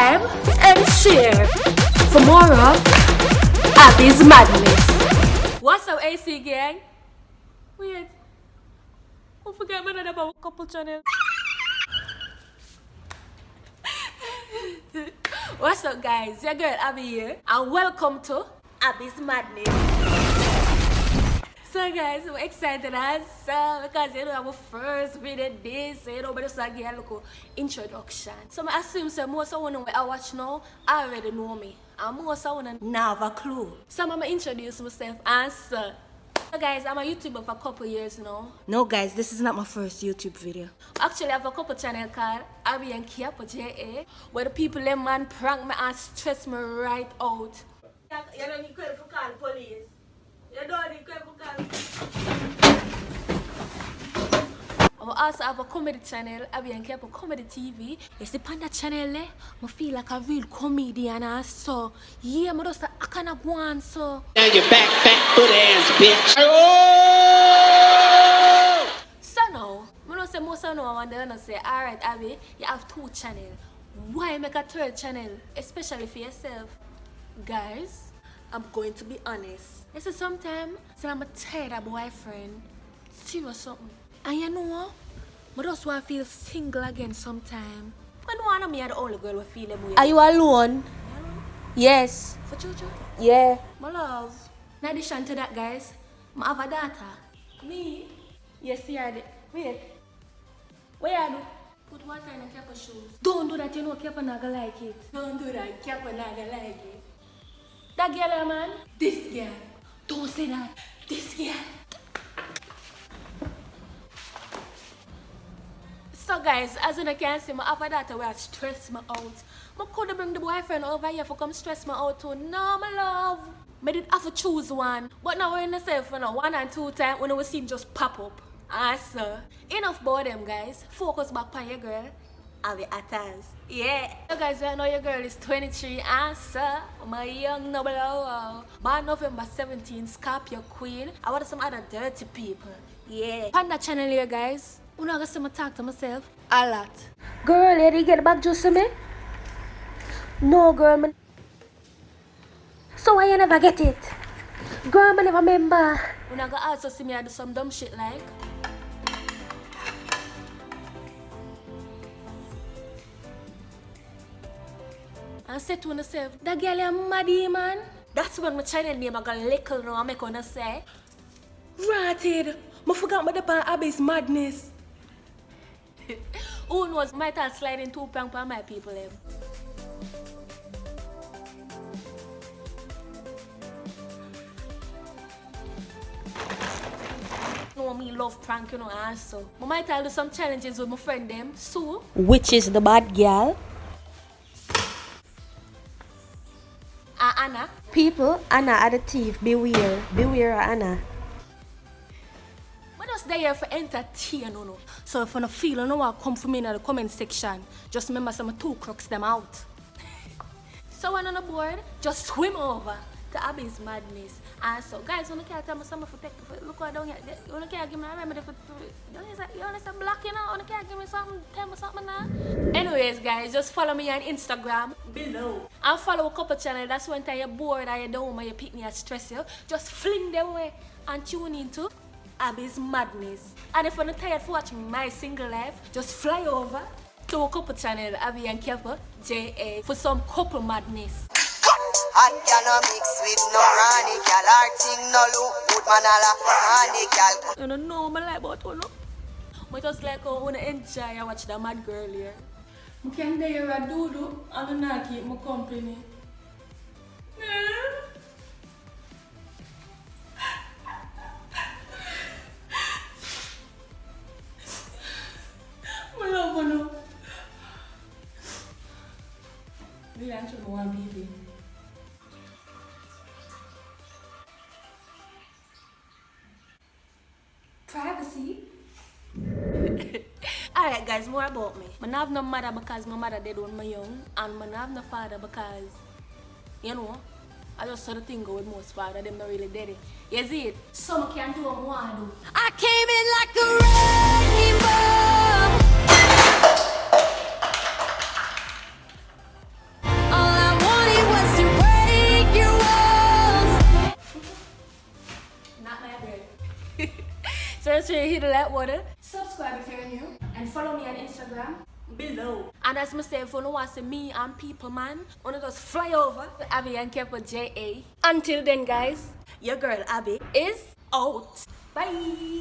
subscribe and share for more of Abbi'S madness. What's up, AC gang? Wait, I forgot about a couple channel. What's up, guys? Your girl Abbi here, and welcome to Abbi'S madness. So guys, I'm excited as because you know I'm first video this, so you know, but just like a little introduction. So I assume so most of you I watch now already know me, and most of you have a clue. So I'm gonna introduce myself as so guys, I'm a YouTuber for a couple years now. No guys, this is not my first YouTube video. Actually, I have a couple channel called Abbi and Kiapo JA, where the people them man prank me and stress me right out. You don't need to call police. You don't need to call. I also have a comedy channel, Abbi and Kiapo Comedy TV. You see, on that channel, I feel like a real comedian. So, yeah, I just I can't go on. So, down your back, fat foot ass bitch. Oh! So now, I don't say most of them want to say, alright, Abbi, you have 2 channels. Why make a 3rd channel, especially for yourself? Guys, I'm going to be honest. You see, sometimes I'm tired of boyfriend. Serious something. And you know, I just want to feel single again sometimes. I don't know me are the only girl who feel them way. Are you alone? Yes. For Jojo? Yeah. My love. In addition to that, guys, I have a daughter. Me? Yes, you are. Wait. What you do? Put water in a cap of shoes. Don't do that, you know Kappa not gonna like it. Don't do that, Kappa not gonna like it. That girl, man? This girl. Don't say that. This girl. So guys, as you can see, I have a daughter where stress me out. I could bring the boyfriend over here for come stress me out too. No, my love. I did have to choose one. But now we're in the safe, you know, 1 and 2 times when we see him just pop up. So, enough about them, guys. Focus back on your girl. Abbi Attaz. Yeah. So guys, I know your girl is 23 and so my young noble born November 17, Scorpio Queen. I want some other dirty people. Yeah. On that channel here, guys, I'm not gonna talk to myself a lot. Girl, you did get back juice to me? No, girl, man. So why you never get it? Girl, I never remember. When I go also see me I do some dumb shit like. And say to myself, that girl is mad, man. That's when my channel name I got little now I make on say. Ratted. I forgot my depend Abbi'S madness. Who knows, might have sliding 2 prank for my people. No, me love prank, you know, also. I might have do some challenges with my friend them, so. Which is the bad girl? Anna. People, Anna are the thief. Beware. Beware of Anna. Just there for entertain, you know. So if you don't feel you know what, come for me in the comment section. Just remember some 2 crooks them out. So when on the board, just swim over to Abbi'S madness. And so guys, when you can't tell me something for take, look what down here. You can't give me a remedy for you only say black, you know, you can't give me something, tell me something now. Anyways guys, just follow me on Instagram below. And follow a couple channels. That's when you're bored or you don't want you pick me and stress you. Just fling them away and tune into Abbi'S madness. And if you're not tired of watching my single life, just fly over to a couple channel, Abbi and Kiapo JA, for some couple madness. I cannot mix with no Rani gal, our thing no look good man ala Rani gal. You don't know my life about you, no? But just like I want to enjoy and watch the mad girl here. I can dare a doodoo and not keep my company. I love you, no? Really, I should go and baby. Privacy. Alright guys, more about me. I have no mother because my mother dead when I'm young, and I have no father because, you know, I just saw the thing go with most father, them not really dead. You see it? Some can do what I want to do. I came in like a rainbow. sure you hit the like button. Subscribe if you're new. And follow me on Instagram below. And as I say, if you don't want to see me and people, man, I want to just fly over to Abby and Kepa JA. Until then, guys, your girl Abby is out. Bye.